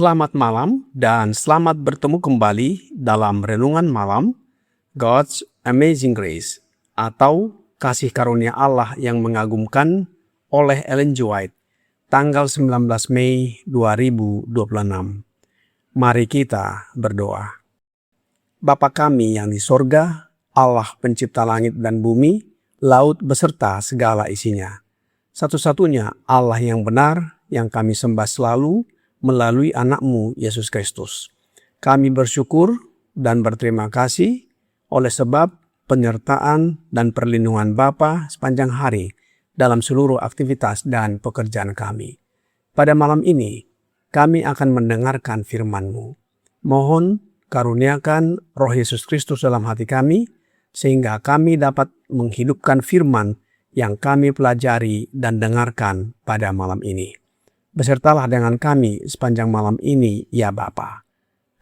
Selamat malam dan selamat bertemu kembali dalam Renungan Malam God's Amazing Grace atau Kasih Karunia Allah yang Mengagumkan oleh Ellen G. White, tanggal 19 Mei 2026. Mari kita berdoa. Bapa kami yang di sorga, Allah pencipta langit dan bumi, laut beserta segala isinya. Satu-satunya Allah yang benar yang kami sembah selalu melalui anak-Mu, Yesus Kristus. Kami bersyukur dan berterima kasih oleh sebab penyertaan dan perlindungan Bapa sepanjang hari dalam seluruh aktivitas dan pekerjaan kami. Pada malam ini, kami akan mendengarkan firman-Mu. Mohon karuniakan Roh Yesus Kristus dalam hati kami, sehingga kami dapat menghidupkan firman yang kami pelajari dan dengarkan pada malam ini. Besertalah dengan kami sepanjang malam ini, ya Bapa.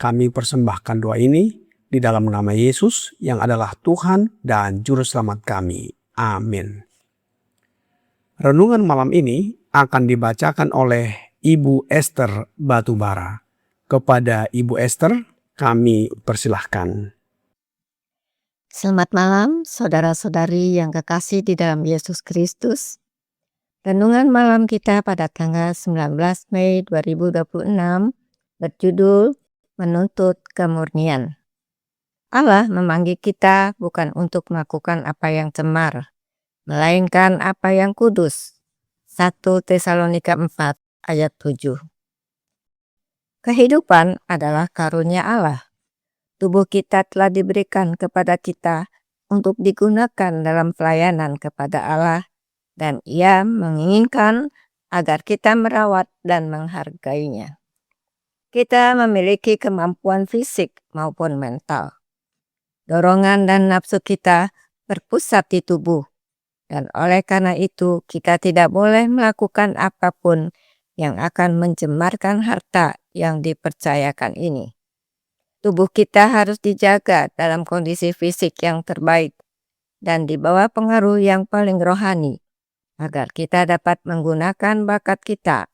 Kami persembahkan doa ini di dalam nama Yesus yang adalah Tuhan dan Juru Selamat kami. Amin. Renungan malam ini akan dibacakan oleh Ibu Esther Batubara. Kepada Ibu Esther, kami persilahkan. Selamat malam, saudara-saudari yang kekasih di dalam Yesus Kristus. Renungan malam kita pada tanggal 19 Mei 2026 berjudul Menuntut Kemurnian. Allah memanggil kita bukan untuk melakukan apa yang cemar, melainkan apa yang kudus. 1 Tesalonika 4 ayat 7. Kehidupan adalah karunia Allah. Tubuh kita telah diberikan kepada kita untuk digunakan dalam pelayanan kepada Allah, dan Ia menginginkan agar kita merawat dan menghargainya. Kita memiliki kemampuan fisik maupun mental. Dorongan dan nafsu kita berpusat di tubuh, dan oleh karena itu kita tidak boleh melakukan apapun yang akan mencemarkan harta yang dipercayakan ini. Tubuh kita harus dijaga dalam kondisi fisik yang terbaik dan di bawah pengaruh yang paling rohani, agar kita dapat menggunakan bakat kita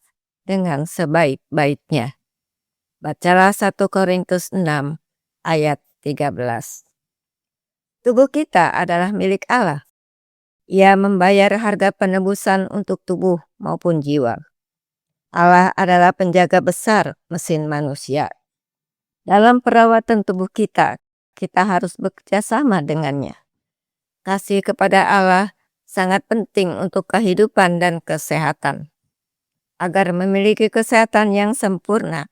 dengan sebaik-baiknya. Bacalah 1 Korintus 6 ayat 13. Tubuh kita adalah milik Allah. Ia membayar harga penebusan untuk tubuh maupun jiwa. Allah adalah penjaga besar mesin manusia. Dalam perawatan tubuh kita harus bekerja sama dengannya. Kasih kepada Allah sangat penting untuk kehidupan dan kesehatan. Agar memiliki kesehatan yang sempurna,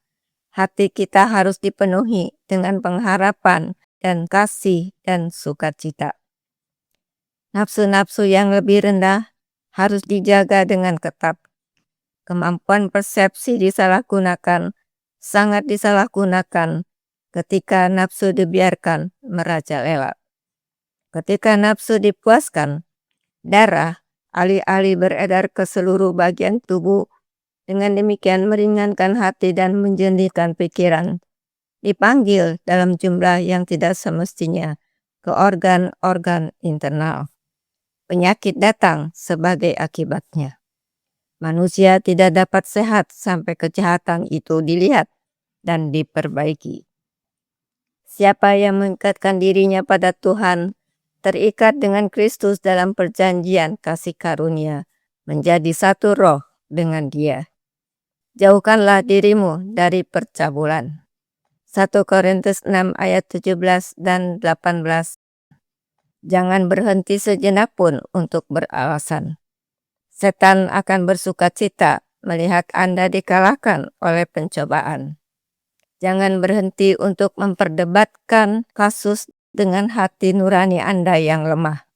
hati kita harus dipenuhi dengan pengharapan dan kasih dan sukacita. Nafsu-nafsu yang lebih rendah harus dijaga dengan ketat. Kemampuan persepsi sangat disalahgunakan ketika nafsu dibiarkan merajalela. Ketika nafsu dipuaskan, darah alih-alih beredar ke seluruh bagian tubuh, dengan demikian meringankan hati dan menjernihkan pikiran, dipanggil dalam jumlah yang tidak semestinya ke organ-organ internal. Penyakit datang sebagai akibatnya. Manusia tidak dapat sehat sampai kejahatan itu dilihat dan diperbaiki. Siapa yang mengikatkan dirinya pada Tuhan terikat dengan Kristus dalam perjanjian kasih karunia, menjadi satu roh dengan Dia. Jauhkanlah dirimu dari percabulan. 1 Korintus 6 ayat 17 dan 18. Jangan berhenti sejenak pun untuk beralasan. Setan akan bersukacita melihat Anda dikalahkan oleh pencobaan. Jangan berhenti untuk memperdebatkan kasus dengan hati nurani Anda yang lemah.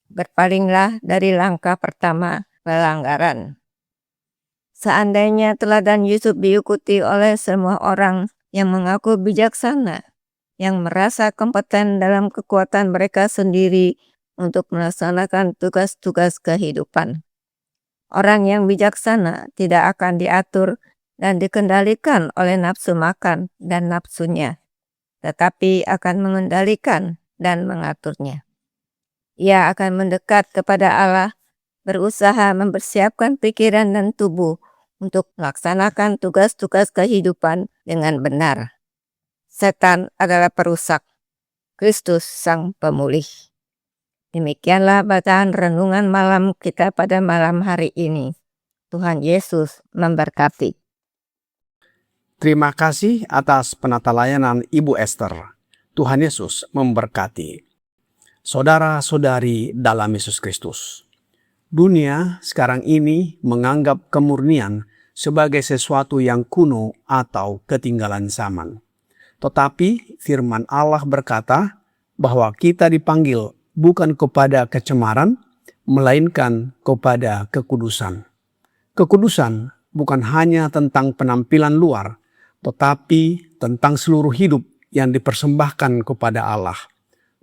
Berpalinglah dari langkah pertama pelanggaran. Seandainya teladan Yusuf diikuti oleh semua orang yang mengaku bijaksana, yang merasa kompeten dalam kekuatan mereka sendiri untuk melaksanakan tugas-tugas kehidupan. Orang yang bijaksana tidak akan diatur dan dikendalikan oleh nafsu makan dan nafsunya, tetapi akan mengendalikan dan mengaturnya. Ia akan mendekat kepada Allah, berusaha mempersiapkan pikiran dan tubuh untuk melaksanakan tugas-tugas kehidupan dengan benar. Setan adalah perusak, Kristus sang pemulih. Demikianlah bacaan renungan malam kita pada malam hari ini. Tuhan Yesus memberkati. Terima kasih atas penata layanan Ibu Esther. Tuhan Yesus memberkati. Saudara-saudari dalam Yesus Kristus, dunia sekarang ini menganggap kemurnian sebagai sesuatu yang kuno atau ketinggalan zaman. Tetapi firman Allah berkata bahwa kita dipanggil bukan kepada kecemaran, melainkan kepada kekudusan. Kekudusan bukan hanya tentang penampilan luar, tetapi tentang seluruh hidup yang dipersembahkan kepada Allah.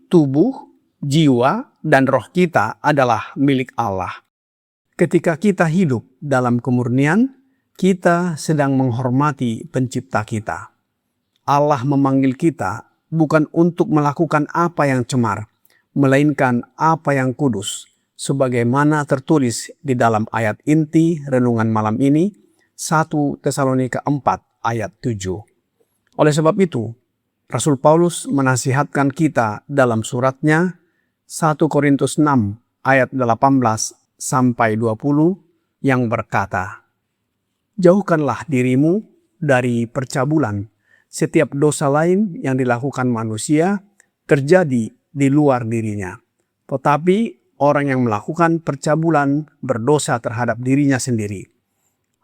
Tubuh, jiwa, dan roh kita adalah milik Allah. Ketika kita hidup dalam kemurnian, kita sedang menghormati pencipta kita. Allah memanggil kita bukan untuk melakukan apa yang cemar, melainkan apa yang kudus, sebagaimana tertulis di dalam ayat inti renungan malam ini, 1 Tesalonika 4 ayat 7. Oleh sebab itu, Rasul Paulus menasihatkan kita dalam suratnya 1 Korintus 6 ayat 18 sampai 20 yang berkata, "Jauhkanlah dirimu dari percabulan. Setiap dosa lain yang dilakukan manusia terjadi di luar dirinya. Tetapi orang yang melakukan percabulan berdosa terhadap dirinya sendiri.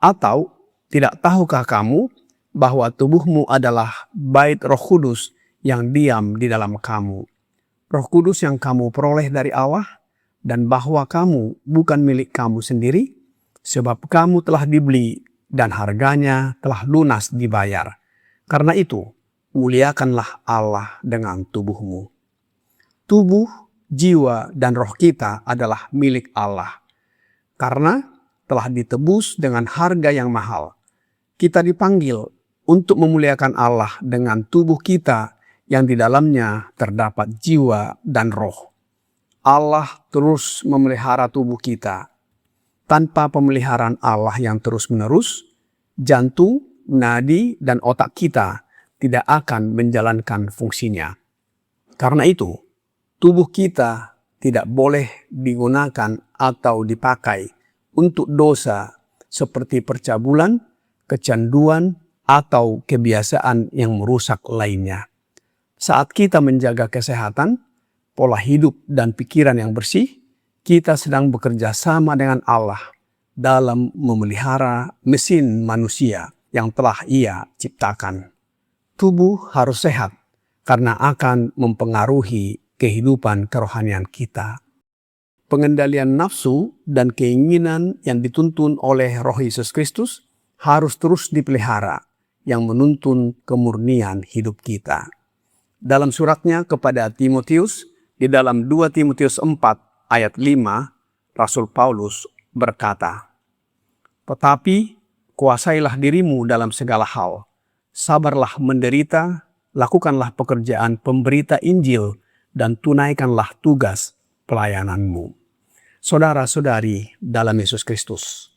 Atau tidak tahukah kamu bahwa tubuhmu adalah bait Roh Kudus yang diam di dalam kamu? Roh Kudus yang kamu peroleh dari Allah, dan bahwa kamu bukan milik kamu sendiri, sebab kamu telah dibeli dan harganya telah lunas dibayar. Karena itu, muliakanlah Allah dengan tubuhmu." Tubuh, jiwa, dan roh kita adalah milik Allah. Karena telah ditebus dengan harga yang mahal, kita dipanggil untuk memuliakan Allah dengan tubuh kita yang di dalamnya terdapat jiwa dan roh. Allah terus memelihara tubuh kita. Tanpa pemeliharaan Allah yang terus-menerus, jantung, nadi, dan otak kita tidak akan menjalankan fungsinya. Karena itu, tubuh kita tidak boleh digunakan atau dipakai untuk dosa seperti percabulan, kecanduan, atau kebiasaan yang merusak lainnya. Saat kita menjaga kesehatan, pola hidup, dan pikiran yang bersih, kita sedang bekerja sama dengan Allah dalam memelihara mesin manusia yang telah Ia ciptakan. Tubuh harus sehat karena akan mempengaruhi kehidupan kerohanian kita. Pengendalian nafsu dan keinginan yang dituntun oleh Roh Yesus Kristus harus terus dipelihara, yang menuntun kemurnian hidup kita. Dalam suratnya kepada Timotius, di dalam 2 Timotius 4 ayat 5, Rasul Paulus berkata, "Tetapi kuasailah dirimu dalam segala hal, sabarlah menderita, lakukanlah pekerjaan pemberita Injil, dan tunaikanlah tugas pelayananmu." Saudara-saudari dalam Yesus Kristus,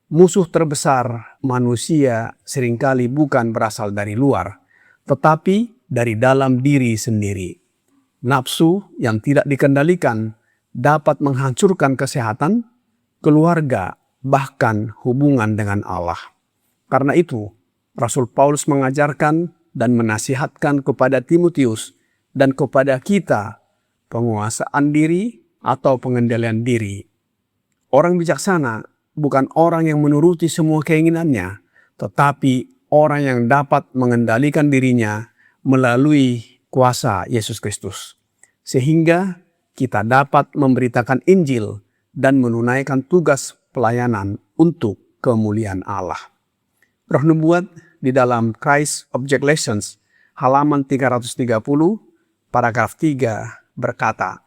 musuh terbesar manusia seringkali bukan berasal dari luar, tetapi dari dalam diri sendiri. Nafsu yang tidak dikendalikan dapat menghancurkan kesehatan, keluarga, bahkan hubungan dengan Allah. Karena itu, Rasul Paulus mengajarkan dan menasihatkan kepada Timotius dan kepada kita penguasaan diri atau pengendalian diri. Orang bijaksana bukan orang yang menuruti semua keinginannya, tetapi orang yang dapat mengendalikan dirinya melalui kuasa Yesus Kristus. Sehingga kita dapat memberitakan Injil dan menunaikan tugas pelayanan untuk kemuliaan Allah. Roh nubuat di dalam Christ Object Lessons halaman 330, paragraf 3 berkata,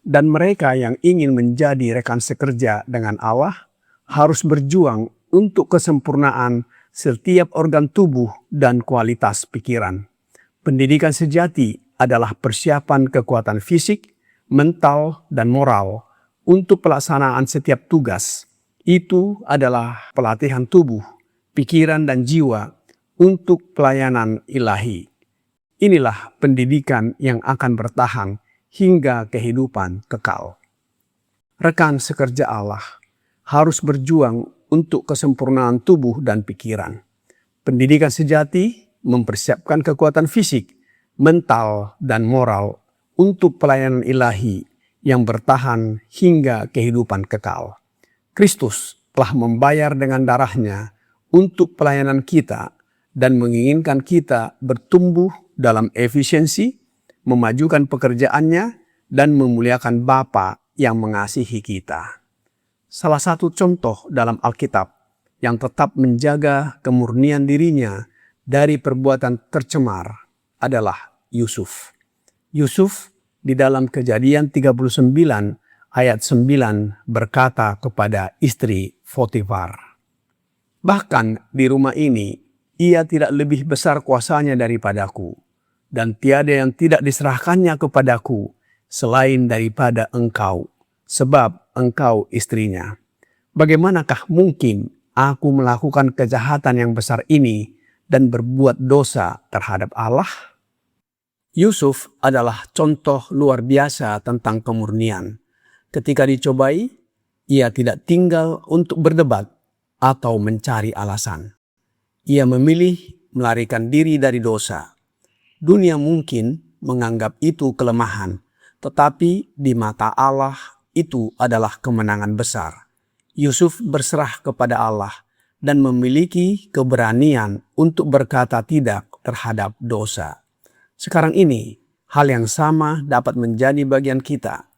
"Dan mereka yang ingin menjadi rekan sekerja dengan Allah harus berjuang untuk kesempurnaan setiap organ tubuh dan kualitas pikiran. Pendidikan sejati adalah persiapan kekuatan fisik, mental, dan moral untuk pelaksanaan setiap tugas. Itu adalah pelatihan tubuh, pikiran, dan jiwa untuk pelayanan ilahi. Inilah pendidikan yang akan bertahan hingga kehidupan kekal." Rekan sekerja Allah harus berjuang untuk kesempurnaan tubuh dan pikiran. Pendidikan sejati mempersiapkan kekuatan fisik, mental, dan moral untuk pelayanan ilahi yang bertahan hingga kehidupan kekal. Kristus telah membayar dengan darahnya untuk pelayanan kita dan menginginkan kita bertumbuh dalam efisiensi, memajukan pekerjaannya, dan memuliakan Bapa yang mengasihi kita. Salah satu contoh dalam Alkitab yang tetap menjaga kemurnian dirinya dari perbuatan tercemar adalah Yusuf. Yusuf di dalam Kejadian 39 ayat 9 berkata kepada istri Potifar, "Bahkan di rumah ini ia tidak lebih besar kuasanya daripadaku, dan tiada yang tidak diserahkannya kepadaku selain daripada engkau, sebab engkau istrinya. Bagaimanakah mungkin aku melakukan kejahatan yang besar ini dan berbuat dosa terhadap Allah?" Yusuf adalah contoh luar biasa tentang kemurnian. Ketika dicobai, ia tidak tinggal untuk berdebat atau mencari alasan. Ia memilih melarikan diri dari dosa. Dunia mungkin menganggap itu kelemahan, tetapi di mata Allah itu adalah kemenangan besar. Yusuf berserah kepada Allah dan memiliki keberanian untuk berkata tidak terhadap dosa. Sekarang ini, hal yang sama dapat menjadi bagian kita.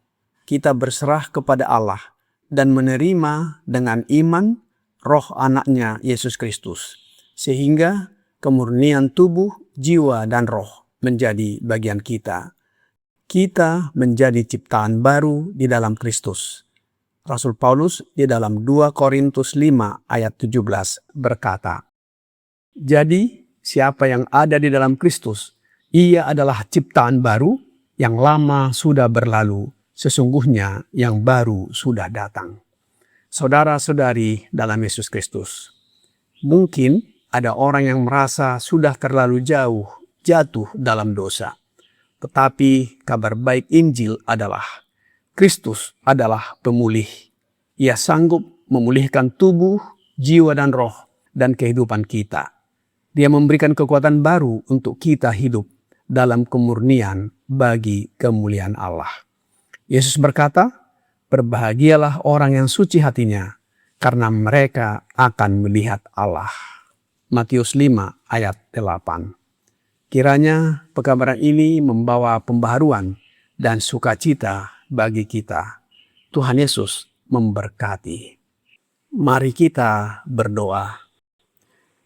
Kita berserah kepada Allah dan menerima dengan iman roh anaknya Yesus Kristus, sehingga kemurnian tubuh, jiwa, dan roh menjadi bagian kita. Kita menjadi ciptaan baru di dalam Kristus. Rasul Paulus di dalam 2 Korintus 5 ayat 17 berkata, "Jadi siapa yang ada di dalam Kristus, ia adalah ciptaan baru, yang lama sudah berlalu, sesungguhnya yang baru sudah datang." Saudara-saudari dalam Yesus Kristus, mungkin ada orang yang merasa sudah terlalu jauh jatuh dalam dosa. Tetapi kabar baik Injil adalah Kristus adalah pemulih. Ia sanggup memulihkan tubuh, jiwa, dan roh, dan kehidupan kita. Dia memberikan kekuatan baru untuk kita hidup dalam kemurnian bagi kemuliaan Allah. Yesus berkata, "Berbahagialah orang yang suci hatinya, karena mereka akan melihat Allah." Matius 5 ayat 8. Kiranya pekabaran ini membawa pembaharuan dan sukacita bagi kita. Tuhan Yesus memberkati. Mari kita berdoa.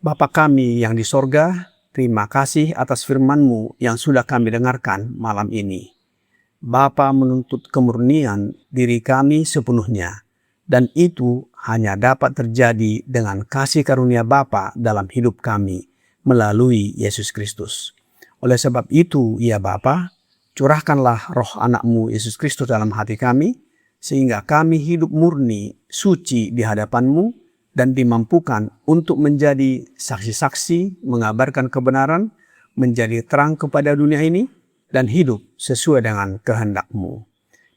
Bapa kami yang di sorga, terima kasih atas firman-Mu yang sudah kami dengarkan malam ini. Bapa menuntut kemurnian diri kami sepenuhnya, dan itu hanya dapat terjadi dengan kasih karunia Bapa dalam hidup kami melalui Yesus Kristus. Oleh sebab itu, ya Bapa, curahkanlah roh anak-Mu Yesus Kristus dalam hati kami, sehingga kami hidup murni, suci di hadapan-Mu, dan dimampukan untuk menjadi saksi-saksi, mengabarkan kebenaran, menjadi terang kepada dunia ini, dan hidup sesuai dengan kehendak-Mu.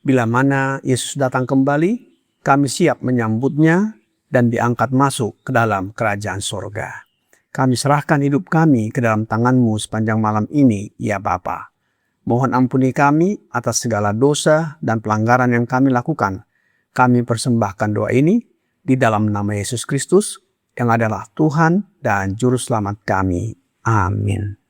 Bila mana Yesus datang kembali, kami siap menyambutnya dan diangkat masuk ke dalam kerajaan sorga. Kami serahkan hidup kami ke dalam tangan-Mu sepanjang malam ini, ya Bapa. Mohon ampuni kami atas segala dosa dan pelanggaran yang kami lakukan. Kami persembahkan doa ini di dalam nama Yesus Kristus yang adalah Tuhan dan Juru Selamat kami. Amin.